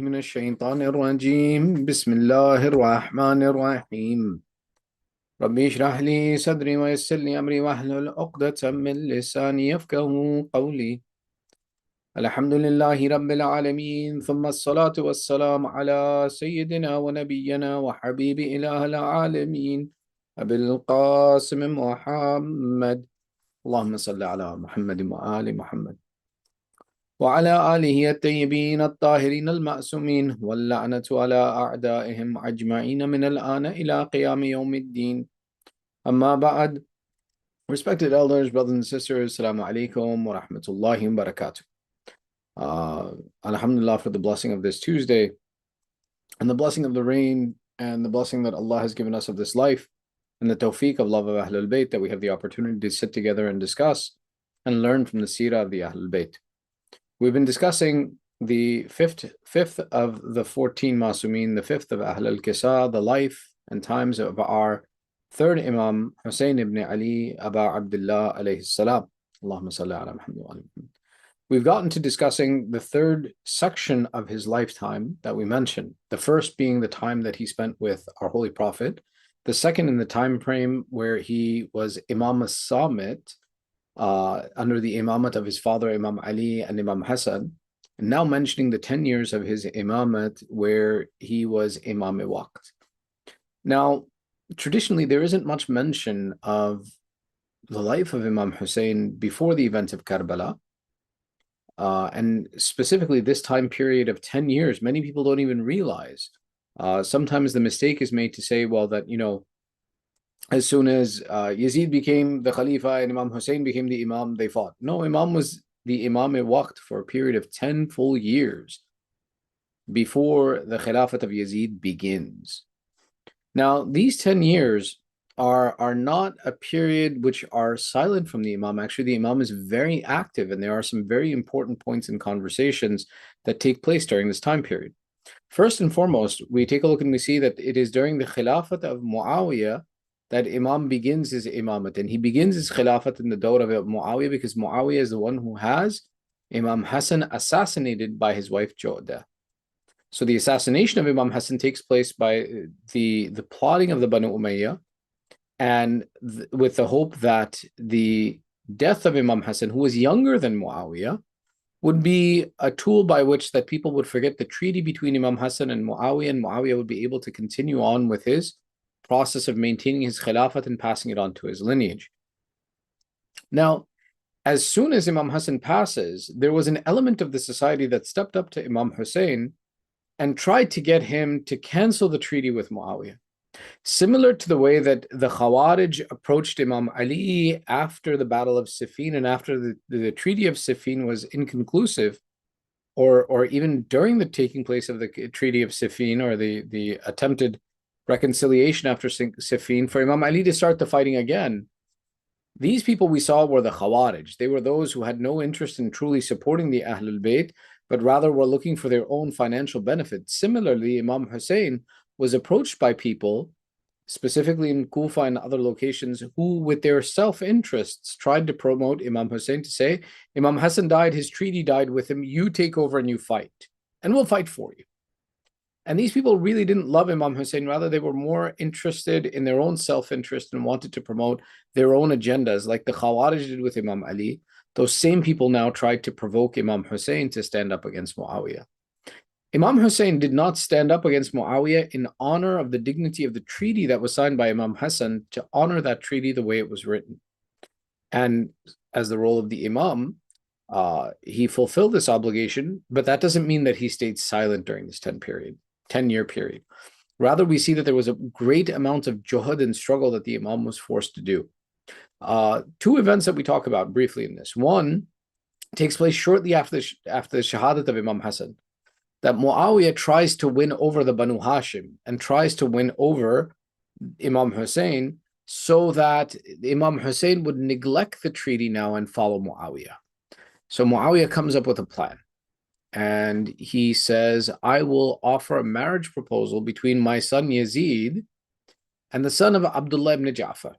من الشيطان الرجيم بسم الله الرحمن الرحيم ربي اشرح لي صدري ويسر لي أمري واحلل عقدة من لساني يفقهوا قولي الحمد لله رب العالمين ثم الصلاة والسلام على سيدنا ونبينا وحبيب إله العالمين أبي القاسم محمد اللهم صل على محمد وآل محمد وعلى آله الطيبين الطاهرين المأسومين واللعنة على أعدائهم أجمعين من الآن إلى قيام يوم الدين. Amma ba'd. Respected elders, brothers and sisters, Assalamu alaikum wa rahmatullahi wa barakatuh. Alhamdulillah for the blessing of this Tuesday and the blessing of the rain and the blessing that Allah has given us of this life and the tawfiq of love of Ahlul Bayt that we have the opportunity to sit together and discuss and learn from the seerah of the Ahlul Bayt. We've been discussing the fifth of the 14 Masoomeen, the fifth of Ahl al-Kisa, the life and times of our third Imam Hussain ibn Ali Aba Abdullah alayhi salam. Allahumma salli ala Muhammad wa ala Muhammad. We've gotten to discussing the third section of his lifetime that we mentioned. The first being the time that he spent with our Holy Prophet. The second in the time frame where he was Imam as-Samit, under the imamat of his father Imam Ali and Imam Hassan, and now mentioning the 10 years of his imamat where he was Imam-e-Waqt. Now, traditionally, there isn't much mention of the life of Imam Hussain before the event of Karbala, and specifically this time period of 10 years, many people don't even realize. Sometimes the mistake is made to say, well, that, as soon as Yazid became the Khalifa and Imam Hussain became the Imam, they fought. No, Imam was the Imam-e-Waqt for a period of 10 full years before the Khilafat of Yazid begins. Now, these 10 years are not a period which are silent from the Imam. Actually, the Imam is very active, and there are some very important points and conversations that take place during this time period. First and foremost, we take a look and we see that it is during the Khilafat of Muawiyah that Imam begins his imamat, and he begins his khilafat in the dawr of Muawiyah because Muawiyah is the one who has Imam Hassan assassinated by his wife Joda. So the assassination of Imam Hassan takes place by the plotting of the Banu Umayyah, and with the hope that the death of Imam Hassan, who was younger than Muawiyah, would be a tool by which that people would forget the treaty between Imam Hassan and Muawiyah would be able to continue on with his process of maintaining his khilafat and passing it on to his lineage. Now, as soon as Imam Hassan passes, there was an element of the society that stepped up to Imam Hussain and tried to get him to cancel the treaty with Muawiyah. Similar to the way that the Khawarij approached Imam Ali after the Battle of Siffin and after the Treaty of Siffin was inconclusive, or even during the taking place of the Treaty of Siffin or the attempted reconciliation after Siffin, for Imam Ali to start the fighting again. These people we saw were the Khawarij. They were those who had no interest in truly supporting the Ahlul Bayt, but rather were looking for their own financial benefit. Similarly, Imam Hussain was approached by people, specifically in Kufa and other locations, who with their self-interests tried to promote Imam Hussain to say, Imam Hassan died, his treaty died with him, you take over and you fight, and we'll fight for you. And these people really didn't love Imam Hussain. Rather, they were more interested in their own self-interest and wanted to promote their own agendas, like the Khawarij did with Imam Ali. Those same people now tried to provoke Imam Hussain to stand up against Muawiyah. Imam Hussain did not stand up against Muawiyah in honor of the dignity of the treaty that was signed by Imam Hassan, to honor that treaty the way it was written. And as the role of the Imam, he fulfilled this obligation, but that doesn't mean that he stayed silent during this 10-year period. Rather, we see that there was a great amount of juhud and struggle that the Imam was forced to do. Two events that we talk about briefly in this. One takes place shortly after the shahadat of Imam Hassan, that Muawiyah tries to win over the Banu Hashim and tries to win over Imam Hussain so that Imam Hussain would neglect the treaty now and follow Muawiyah. So Muawiyah comes up with a plan. And he says, I will offer a marriage proposal between my son Yazid and the son of Abdullah ibn Ja'far.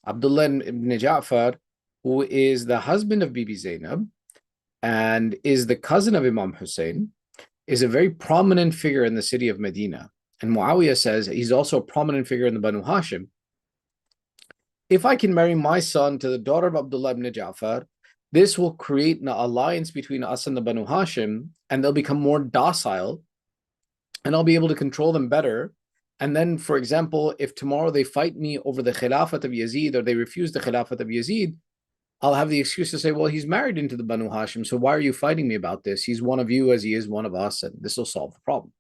Abdullah ibn Ja'far, who is the husband of Bibi Zainab and is the cousin of Imam Hussain, is a very prominent figure in the city of Medina. And Muawiyah says he's also a prominent figure in the Banu Hashim. If I can marry my son to the daughter of Abdullah ibn Ja'far, this will create an alliance between us and the Banu Hashim, and they'll become more docile, and I'll be able to control them better. And then, for example, if tomorrow they fight me over the Khilafat of Yazid, or they refuse the Khilafat of Yazid, I'll have the excuse to say, well, he's married into the Banu Hashim, so why are you fighting me about this? He's one of you as he is one of us, and this will solve the problem.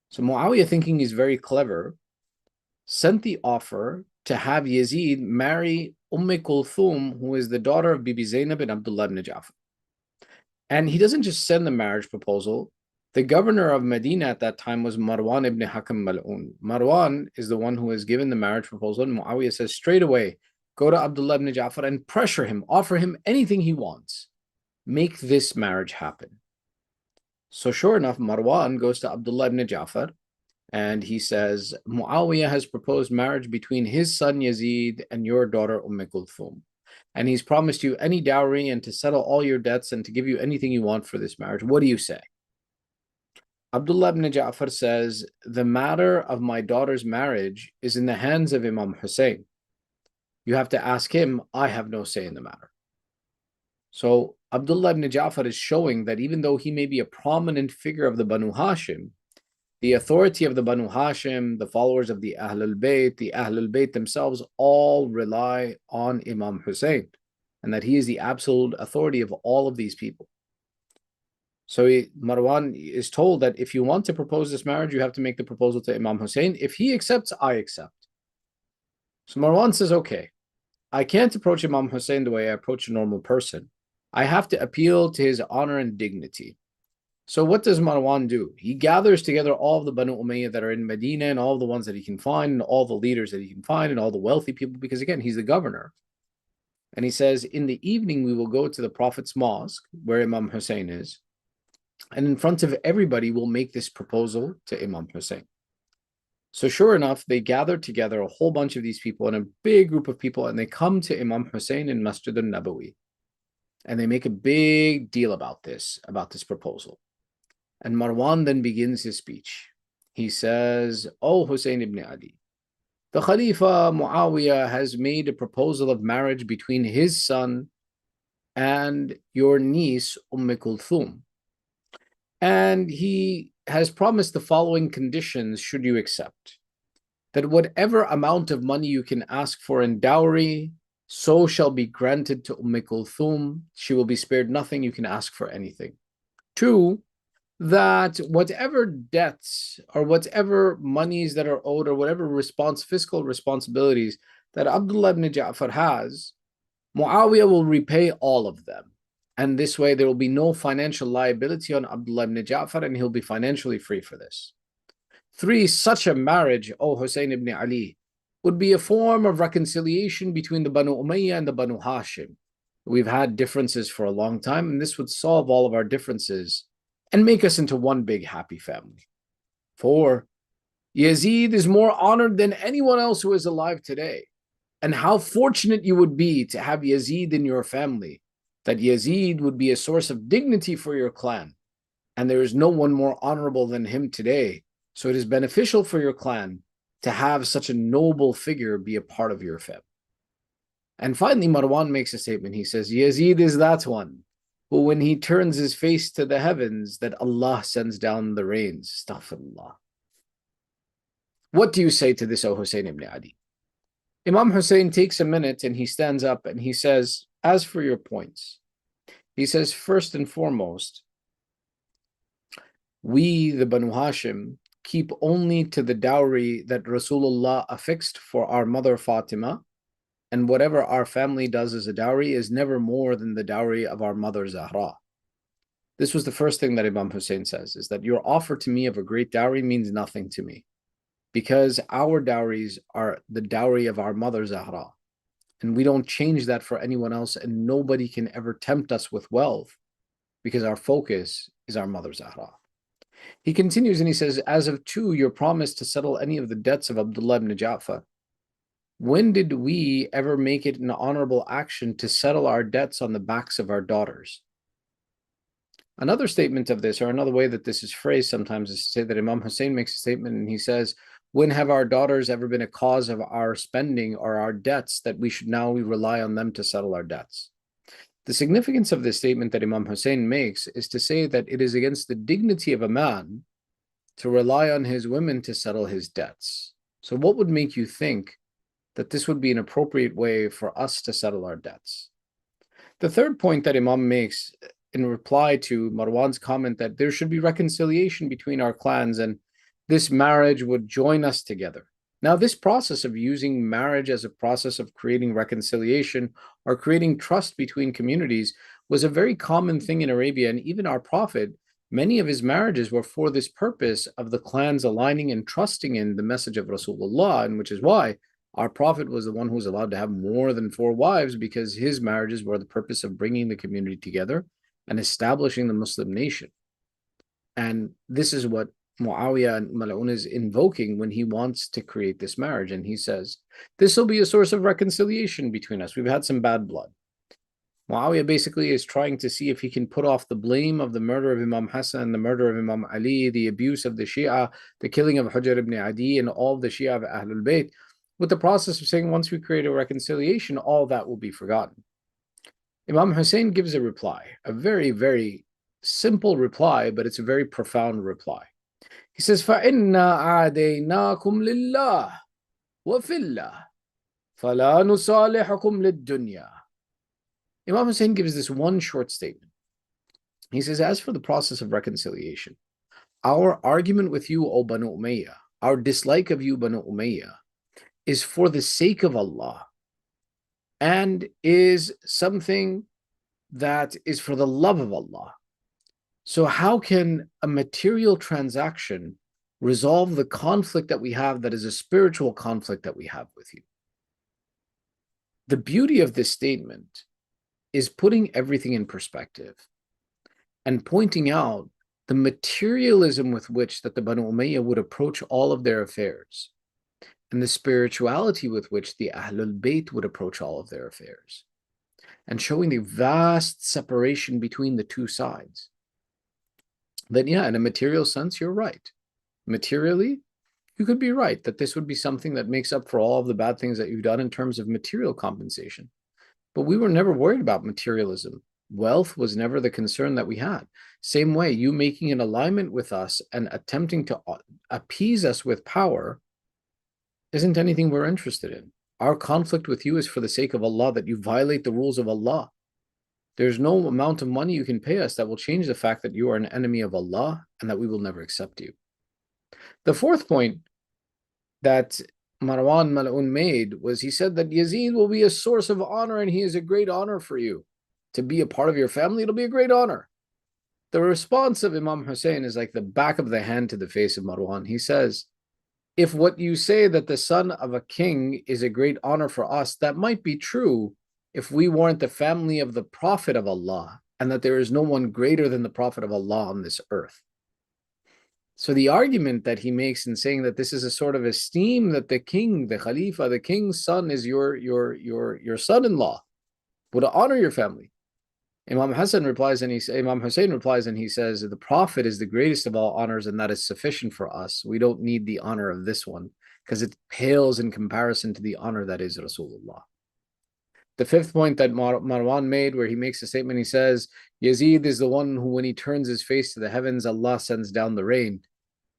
So Muawiyah, thinking he's very clever, sent the offer to have Yazid marry Kulthum, who is the daughter of Bibi Zainab and Abdullah ibn Ja'far. And he doesn't just send the marriage proposal. The governor of Medina at that time was Marwan ibn Hakam Mal'un. Marwan is the one who has given the marriage proposal, and Muawiyah says straight away, go to Abdullah ibn Ja'far and pressure him, offer him anything he wants. Make this marriage happen. So sure enough, Marwan goes to Abdullah ibn Ja'far and he says, Muawiyah has proposed marriage between his son Yazid and your daughter Kulthum. And he's promised you any dowry and to settle all your debts and to give you anything you want for this marriage. What do you say? Abdullah ibn Ja'far says, the matter of my daughter's marriage is in the hands of Imam Hussain. You have to ask him. I have no say in the matter. So Abdullah ibn Ja'far is showing that even though he may be a prominent figure of the Banu Hashim, the authority of the Banu Hashim, the followers of the Ahlul Bayt themselves all rely on Imam Hussain, and that he is the absolute authority of all of these people. So Marwan is told that if you want to propose this marriage, you have to make the proposal to Imam Hussain. If he accepts, I accept. So Marwan says, okay, I can't approach Imam Hussain the way I approach a normal person. I have to appeal to his honor and dignity. So what does Marwan do? He gathers together all of the Banu Umayyah that are in Medina and all the ones that he can find and all the leaders that he can find and all the wealthy people, because again, he's the governor. And he says, in the evening, we will go to the Prophet's mosque where Imam Hussain is. And in front of everybody, we'll make this proposal to Imam Hussain. So sure enough, they gather together a whole bunch of these people and a big group of people, and they come to Imam Hussain in Masjid al-Nabawi. And they make a big deal about this proposal. And Marwan then begins his speech. He says, "O Hussain ibn Ali, the Khalifa Muawiyah has made a proposal of marriage between his son and your niece Kulthum. And he has promised the following conditions should you accept. That whatever amount of money you can ask for in dowry, so shall be granted to Kulthum. She will be spared nothing. You can ask for anything. 2, that whatever debts or whatever monies that are owed or whatever fiscal responsibilities that Abdullah ibn Ja'far has, Muawiyah will repay all of them. And this way there will be no financial liability on Abdullah ibn Ja'far and he'll be financially free for this. 3, such a marriage, O Hussain ibn Ali, would be a form of reconciliation between the Banu Umayyah and the Banu Hashim. We've had differences for a long time, and this would solve all of our differences and make us into one big happy family. 4, Yazid is more honored than anyone else who is alive today. And how fortunate you would be to have Yazid in your family, that Yazid would be a source of dignity for your clan. And there is no one more honorable than him today. So it is beneficial for your clan to have such a noble figure be a part of your family. And finally, Marwan makes a statement. He says, Yazid is that one who, when he turns his face to the heavens, that Allah sends down the rains. Astaghfirullah. What do you say to this, O Hussain ibn Ali? Imam Hussain takes a minute and he stands up and he says, as for your points, he says, first and foremost, we, the Banu Hashim, keep only to the dowry that Rasulullah affixed for our mother Fatima, and whatever our family does as a dowry is never more than the dowry of our mother Zahra. This was the first thing that Imam Hussain says, is that your offer to me of a great dowry means nothing to me, because our dowries are the dowry of our mother Zahra, and we don't change that for anyone else, and nobody can ever tempt us with wealth, because our focus is our mother Zahra. He continues and he says, as of 2, your promise to settle any of the debts of Abdullah ibn Ja'far. When did we ever make it an honorable action to settle our debts on the backs of our daughters? Another statement of this, or another way that this is phrased sometimes, is to say that Imam Hussain makes a statement and he says, when have our daughters ever been a cause of our spending or our debts that we should now rely on them to settle our debts? The significance of this statement that Imam Hussain makes is to say that it is against the dignity of a man to rely on his women to settle his debts. So what would make you think that this would be an appropriate way for us to settle our debts? The third point that Imam makes in reply to Marwan's comment that there should be reconciliation between our clans and this marriage would join us together. Now, this process of using marriage as a process of creating reconciliation or creating trust between communities was a very common thing in Arabia. And even our Prophet, many of his marriages were for this purpose of the clans aligning and trusting in the message of Rasulullah, and which is why our Prophet was the one who was allowed to have more than 4 wives, because his marriages were the purpose of bringing the community together and establishing the Muslim nation. And this is what Muawiyah and Mal'un is invoking when he wants to create this marriage. And he says, this will be a source of reconciliation between us. We've had some bad blood. Muawiyah basically is trying to see if he can put off the blame of the murder of Imam Hassan, the murder of Imam Ali, the abuse of the Shia, the killing of Hujr ibn Adi, and all of the Shia of Ahlul Bayt, with the process of saying once we create a reconciliation, all that will be forgotten. Imam Hussain gives a reply, a very, very simple reply, but it's a very profound reply. He says, فَإِنَّا عَادَيْنَاكُمْ لِلَّهِ وَفِي اللَّهِ فَلَا نُصَالِحُكُمْ لِلدُّنْيَا. Imam Hussain gives this one short statement. He says, as for the process of reconciliation, our argument with you, O Banu Umayyah, our dislike of you, Banu Umayyah, is for the sake of Allah and is something that is for the love of Allah. So how can a material transaction resolve the conflict that we have that is a spiritual conflict that we have with you? The beauty of this statement is putting everything in perspective and pointing out the materialism with which that the Banu Umayyah would approach all of their affairs and the spirituality with which the Ahlul Bayt would approach all of their affairs, and showing the vast separation between the two sides. Then yeah, in a material sense, you're right. Materially, you could be right that this would be something that makes up for all of the bad things that you've done in terms of material compensation. But we were never worried about materialism. Wealth was never the concern that we had. Same way, you making an alignment with us and attempting to appease us with power isn't anything we're interested in. Our conflict with you is for the sake of Allah, that you violate the rules of Allah. There's no amount of money you can pay us that will change the fact that you are an enemy of Allah and that we will never accept you. The fourth point that Marwan Mal'un made was he said that Yazid will be a source of honor and he is a great honor for you. To be a part of your family, it'll be a great honor. The response of Imam Hussain is like the back of the hand to the face of Marwan. He says, if what you say that the son of a king is a great honor for us, that might be true if we weren't the family of the Prophet of Allah and that there is no one greater than the Prophet of Allah on this earth. So the argument that he makes in saying that this is a sort of esteem that the king, the Khalifa, the king's son is your son-in-law, would honor your family. Imam Hussain replies and he says, the Prophet is the greatest of all honors and that is sufficient for us. We don't need the honor of this one because it pales in comparison to the honor that is Rasulullah. The fifth point that Marwan made, where he makes a statement, he says, Yazid is the one who, when he turns his face to the heavens, Allah sends down the rain.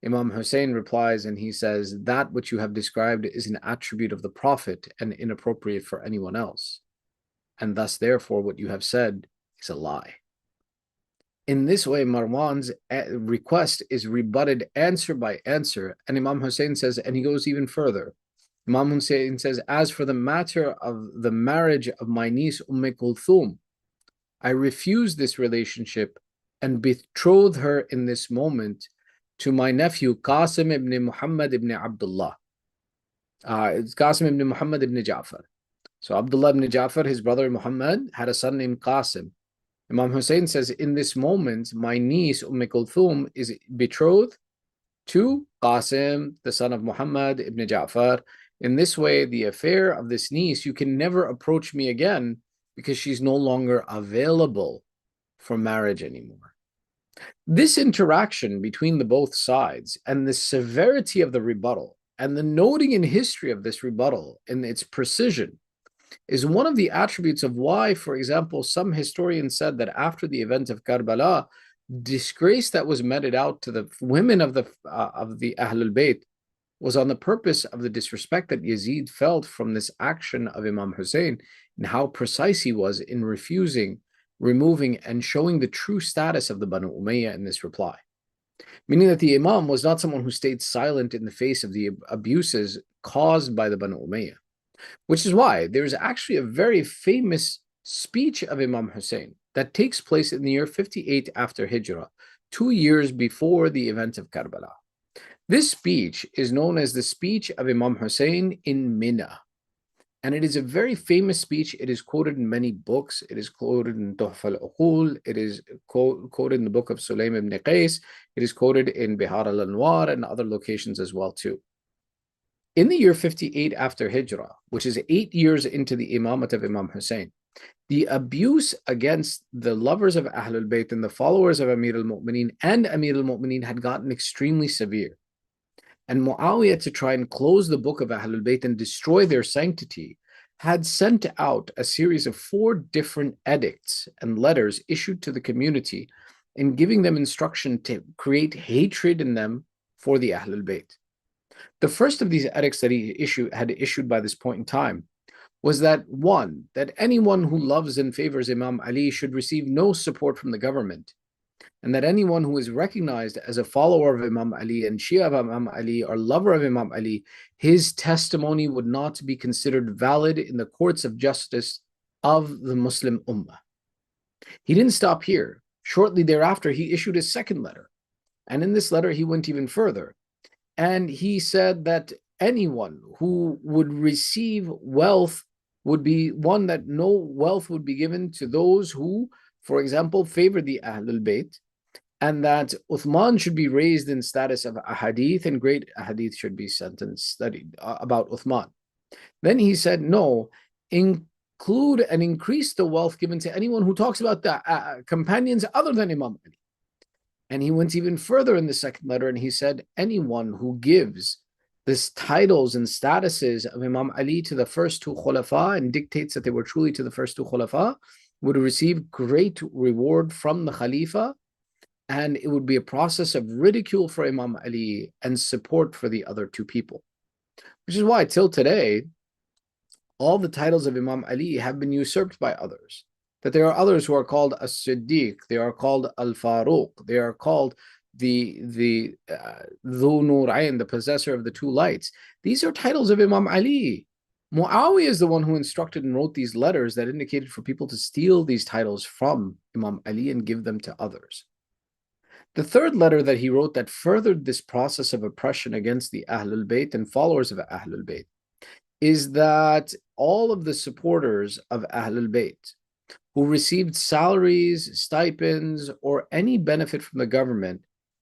Imam Hussain replies and he says, that which you have described is an attribute of the Prophet and inappropriate for anyone else. And thus, therefore, what you have said is a lie. In this way, Marwan's request is rebutted answer by answer. And Imam Hussain says, and he goes even further. Imam Hussain says, as for the matter of the marriage of my niece Kulthum, I refuse this relationship and betroth her in this moment to my nephew Qasim ibn Muhammad ibn Abdullah. It's Qasim ibn Muhammad ibn Ja'far. So Abdullah ibn Ja'far, his brother Muhammad, had a son named Qasim. Imam Hussain says, in this moment, my niece Kulthum is betrothed to Qasim, the son of Muhammad ibn Ja'far. In this way, the affair of this niece, you can never approach me again because she's no longer available for marriage anymore. This interaction between the both sides and the severity of the rebuttal and the noting in history of this rebuttal and its precision is one of the attributes of why, for example, some historians said that after the event of Karbala, disgrace that was meted out to the women of the Ahlul Bayt was on the purpose of the disrespect that Yazid felt from this action of Imam Hussain and how precise he was in refusing, removing, and showing the true status of the Banu Umayyah in this reply. Meaning that the Imam was not someone who stayed silent in the face of the abuses caused by the Banu Umayyah, which is why there is actually a very famous speech of Imam Hussain that takes place in the year 58 after Hijrah, 2 years before the event of Karbala. This speech is known as the speech of Imam Hussain in Mina. And it is a very famous speech. It is quoted in many books. It is quoted in Tuhfa al-Uqul. It is quoted in the book of Sulaym ibn Qais. It is quoted in Bihar al-Anwar and other locations as well too. In the year 58 after Hijrah, which is 8 years into the Imamat of Imam Hussain, the abuse against the lovers of Ahlul Bayt and the followers of Amir al-Mu'mineen and Amir al-Mu'mineen had gotten extremely severe. And Muawiyah, to try and close the book of Ahlul Bayt and destroy their sanctity, had sent out a series of 4 different edicts and letters issued to the community in giving them instruction to create hatred in them for the Ahlul Bayt. The first of these edicts that he had issued by this point in time was that, 1, that anyone who loves and favors Imam Ali should receive no support from the government, and that anyone who is recognized as a follower of Imam Ali and Shia of Imam Ali or lover of Imam Ali, his testimony would not be considered valid in the courts of justice of the Muslim Ummah. He didn't stop here. Shortly thereafter, he issued a second letter. And in this letter, he went even further. And he said that anyone who would receive wealth would be one that no wealth would be given to those who, for example, favor the Ahlul Bayt, and that Uthman should be raised in status of a hadith, and great hadith should be sent and studied about Uthman. Then he said, no, include and increase the wealth given to anyone who talks about the companions other than Imam Ali. And he went even further in the second letter, and he said, anyone who gives this titles and statuses of Imam Ali to the first 2 khulafa and dictates that they were truly to the first 2 khulafa would receive great reward from the Khalifa, and it would be a process of ridicule for Imam Ali and support for the other 2 people. Which is why till today, all the titles of Imam Ali have been usurped by others. That there are others who are called As-Siddiq, they are called Al-Faruq, they are called the Dhu Nurayn, the possessor of the 2 lights. These are titles of Imam Ali. Muawiyah is the one who instructed and wrote these letters that indicated for people to steal these titles from Imam Ali and give them to others. The third letter that he wrote that furthered this process of oppression against the Ahlul Bayt and followers of Ahlul Bayt is that all of the supporters of Ahlul Bayt who received salaries, stipends, or any benefit from the government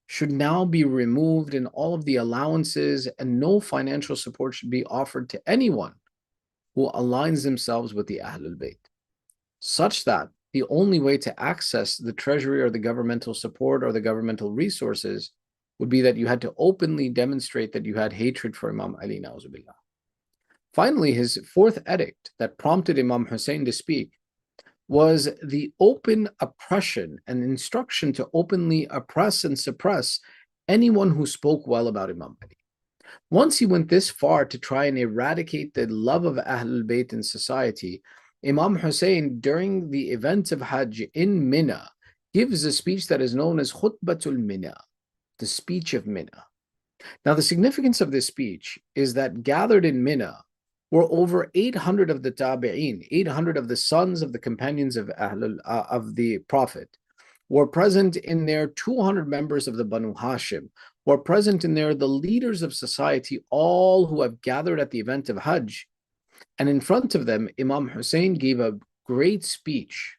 should now be removed, and all of the allowances and no financial support should be offered to anyone who aligns themselves with the Ahlul Bayt, such that the only way to access the treasury or the governmental support or the governmental resources would be that you had to openly demonstrate that you had hatred for Imam Ali, na'uzubillah. Finally, his 4th edict that prompted Imam Hussain to speak was the open oppression and instruction to openly oppress and suppress anyone who spoke well about Imam Ali. Once he went this far to try and eradicate the love of Ahlul Bayt in society, Imam Hussain, during the event of Hajj in Mina, gives a speech that is known as Khutbatul Mina, the speech of Mina. Now, the significance of this speech is that gathered in Mina were over 800 of the tabi'een, 800 of the sons of the companions of the Prophet, were present in there, 200 members of the Banu Hashim, were present in there, the leaders of society, all who have gathered at the event of Hajj. And in front of them, Imam Hussain gave a great speech.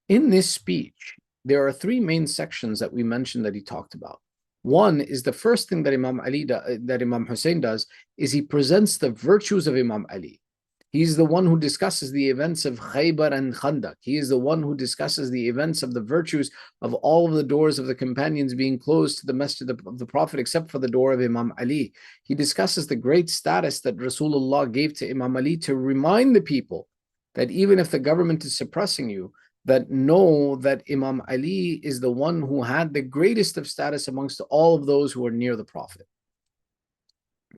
In this speech, there are 3 main sections that we mentioned that he talked about. One is the first thing that Imam Hussain does is he presents the virtues of Imam Ali. He's the one who discusses the events of Khaybar and Khandaq. He is the one who discusses the events of the virtues of all of the doors of the companions being closed to the masjid of the Prophet except for the door of Imam Ali. He discusses the great status that Rasulullah gave to Imam Ali to remind the people that even if the government is suppressing you, that know that Imam Ali is the one who had the greatest of status amongst all of those who are near the Prophet.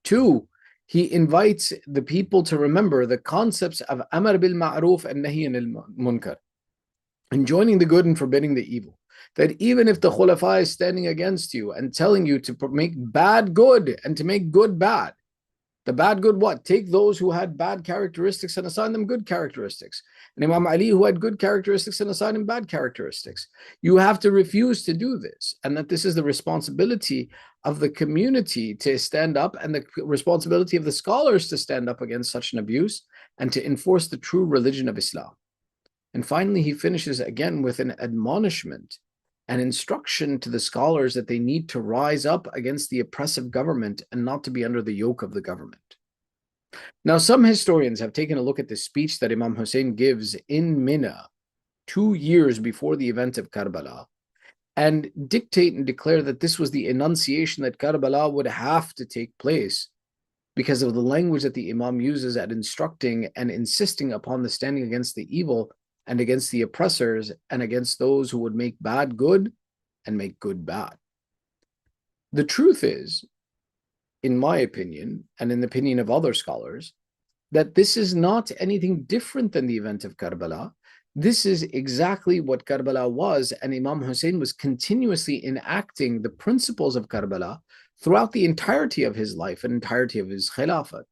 2, he invites the people to remember the concepts of Amr bil Ma'ruf and Nahi anil Munkar, enjoining the good and forbidding the evil. That even if the Khulafa is standing against you and telling you to make bad good and to make good bad, the bad good what? Take those who had bad characteristics and assign them good characteristics. And Imam Ali, who had good characteristics, and assign him bad characteristics. You have to refuse to do this, and that this is the responsibility of the community to stand up and the responsibility of the scholars to stand up against such an abuse and to enforce the true religion of Islam. And finally, he finishes again with an admonishment and instruction to the scholars that they need to rise up against the oppressive government and not to be under the yoke of the government. Now, some historians have taken a look at the speech that Imam Hussain gives in Mina 2 years before the event of Karbala and dictate and declare that this was the enunciation that Karbala would have to take place because of the language that the Imam uses at instructing and insisting upon the standing against the evil and against the oppressors and against those who would make bad good and make good bad. The truth is, in my opinion, and in the opinion of other scholars, that this is not anything different than the event of Karbala. This is exactly what Karbala was, and Imam Hussain was continuously enacting the principles of Karbala throughout the entirety of his life and entirety of his khilafat,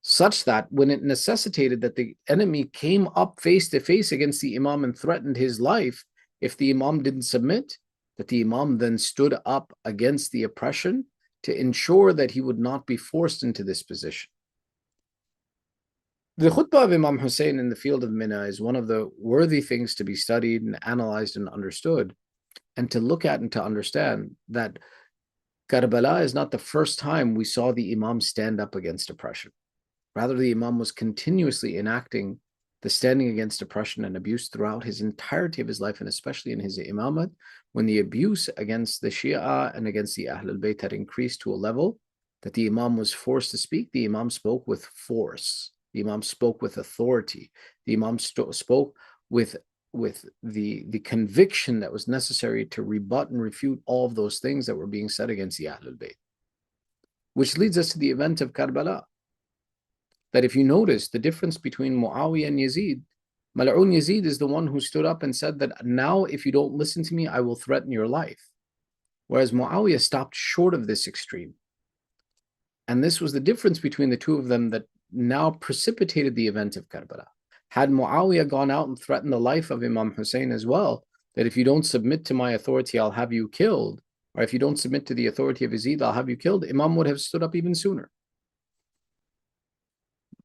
such that when it necessitated that the enemy came up face to face against the Imam and threatened his life, if the Imam didn't submit, that the Imam then stood up against the oppression to ensure that he would not be forced into this position. The khutbah of Imam Hussain in the field of Mina is one of the worthy things to be studied and analyzed and understood, and to look at and to understand that Karbala is not the first time we saw the Imam stand up against oppression. Rather, the Imam was continuously enacting the standing against oppression and abuse throughout his entirety of his life, and especially in his imamat, when the abuse against the Shia and against the Ahlul Bayt had increased to a level that the Imam was forced to speak. The Imam spoke with force. The Imam spoke with authority. The Imam spoke with the conviction that was necessary to rebut and refute all of those things that were being said against the Ahlul Bayt. Which leads us to the event of Karbala. That if you notice the difference between Muawiyah and Yazid, Mal'un Yazid is the one who stood up and said that now if you don't listen to me, I will threaten your life. Whereas Muawiyah stopped short of this extreme. And this was the difference between the two of them that now precipitated the event of Karbala. Had Muawiyah gone out and threatened the life of Imam Hussain as well, that if you don't submit to my authority, I'll have you killed, or if you don't submit to the authority of Yazid, I'll have you killed, Imam would have stood up even sooner.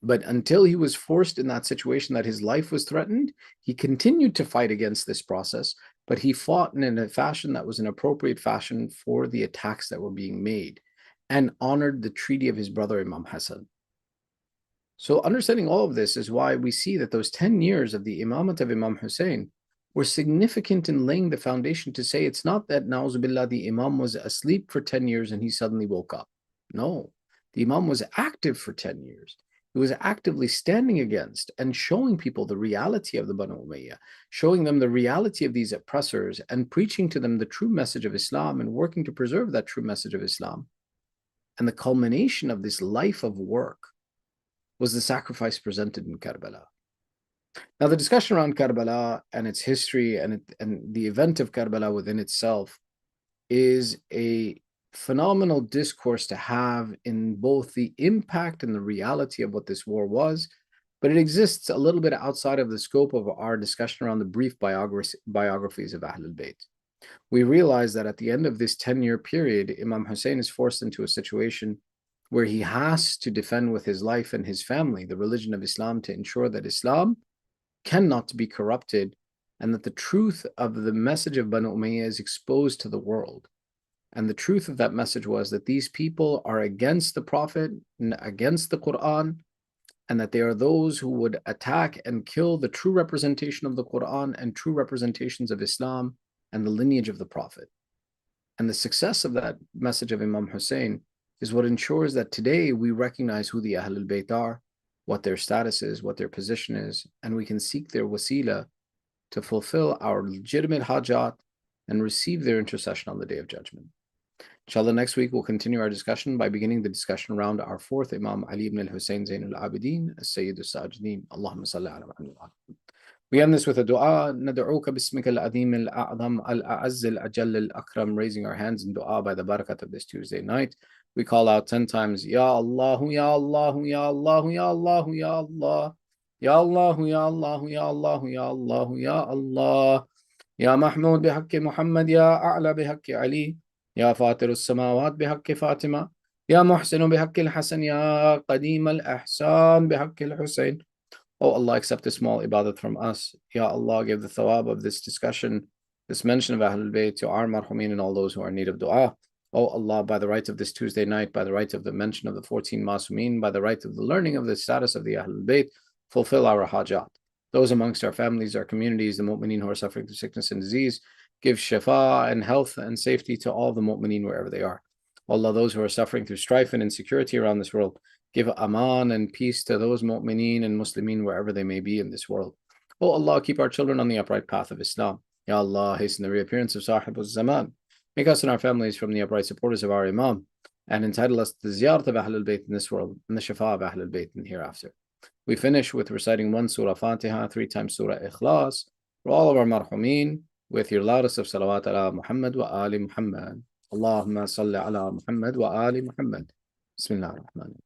But until he was forced in that situation that his life was threatened, he continued to fight against this process, but he fought in a fashion that was an appropriate fashion for the attacks that were being made and honored the treaty of his brother Imam Hassan. So understanding all of this is why we see that those 10 years of the imamat of Imam Hussain were significant in laying the foundation to say it's not that, na'uzubillah, the Imam was asleep for 10 years and he suddenly woke up. No, the Imam was active for 10 years. He was actively standing against and showing people the reality of the Banu Umayyah, showing them the reality of these oppressors and preaching to them the true message of Islam and working to preserve that true message of Islam. And the culmination of this life of work was the sacrifice presented in Karbala. Now, the discussion around Karbala and its history and the event of Karbala within itself is a phenomenal discourse to have in both the impact and the reality of what this war was, but it exists a little bit outside of the scope of our discussion around the brief biographies of Ahlul Bayt. We realize that at the end of this 10-year period, Imam Hussain is forced into a situation where he has to defend with his life and his family the religion of Islam to ensure that Islam cannot be corrupted and that the truth of the message of Banu Umayyah is exposed to the world. And the truth of that message was that these people are against the Prophet, against the Quran, and that they are those who would attack and kill the true representation of the Quran and true representations of Islam and the lineage of the Prophet. And the success of that message of Imam Hussain is what ensures that today we recognize who the Ahlul Bayt are, what their status is, what their position is, and we can seek their wasila to fulfill our legitimate hajat and receive their intercession on the Day of Judgment. Inshallah, next week we'll continue our discussion by beginning the discussion around our fourth Imam Ali ibn al-Hussain Zain al-Abidin, as-Sayyid al-Sajidin. Allahumma salli ala Muhammad. We end this with a dua. Nad'uka bismika al-azim al-a'zam al-a'azz al-ajall al-akram, raising our hands in dua by the barakat of this Tuesday night. We call out 10 times, Ya Allah, Ya Allah, Ya Allah, Ya Allah, Ya Allah, Ya Allah, Ya Allah, Ya Allah, Ya Allah, Ya Allah, Ya Mahmud bihaqqi Muhammad, Ya A'la bihaqqi Ali, Ya Fatir as-samawat bihaqqi Fatima, Ya Muhsin bihaqqi al-Hasan, Ya Qadim al-Ihsan bihaqqi al-Husayn. Oh Allah, accept a small ibadat from us. Ya Allah, give the thawab of this discussion, this mention of Ahlul Bayt to our marhumin and all those who are in need of dua. Oh Allah, by the right of this Tuesday night, by the right of the mention of the 14 Masoomeen, by the right of the learning of the status of the Ahlul Bayt, fulfill our hajat. Those amongst our families, our communities, the mu'mineen who are suffering through sickness and disease, give shifa and health and safety to all the mu'mineen wherever they are. Allah, those who are suffering through strife and insecurity around this world, give aman and peace to those mu'mineen and muslimeen wherever they may be in this world. Oh Allah, keep our children on the upright path of Islam. Ya Allah, hasten the reappearance of Sahib al-Zaman. Make us and our families from the upright supporters of our Imam, and entitle us to the ziyarat of Ahlul Bayt in this world and the shafa of Ahlul Bayt in hereafter. We finish with reciting 1 Surah Fatiha, 3 times Surah Ikhlas for all of our marhumeen with your loudest of salawat ala Muhammad wa ali Muhammad. Allahumma salli ala Muhammad wa ali Muhammad. Bismillah ar-Rahman.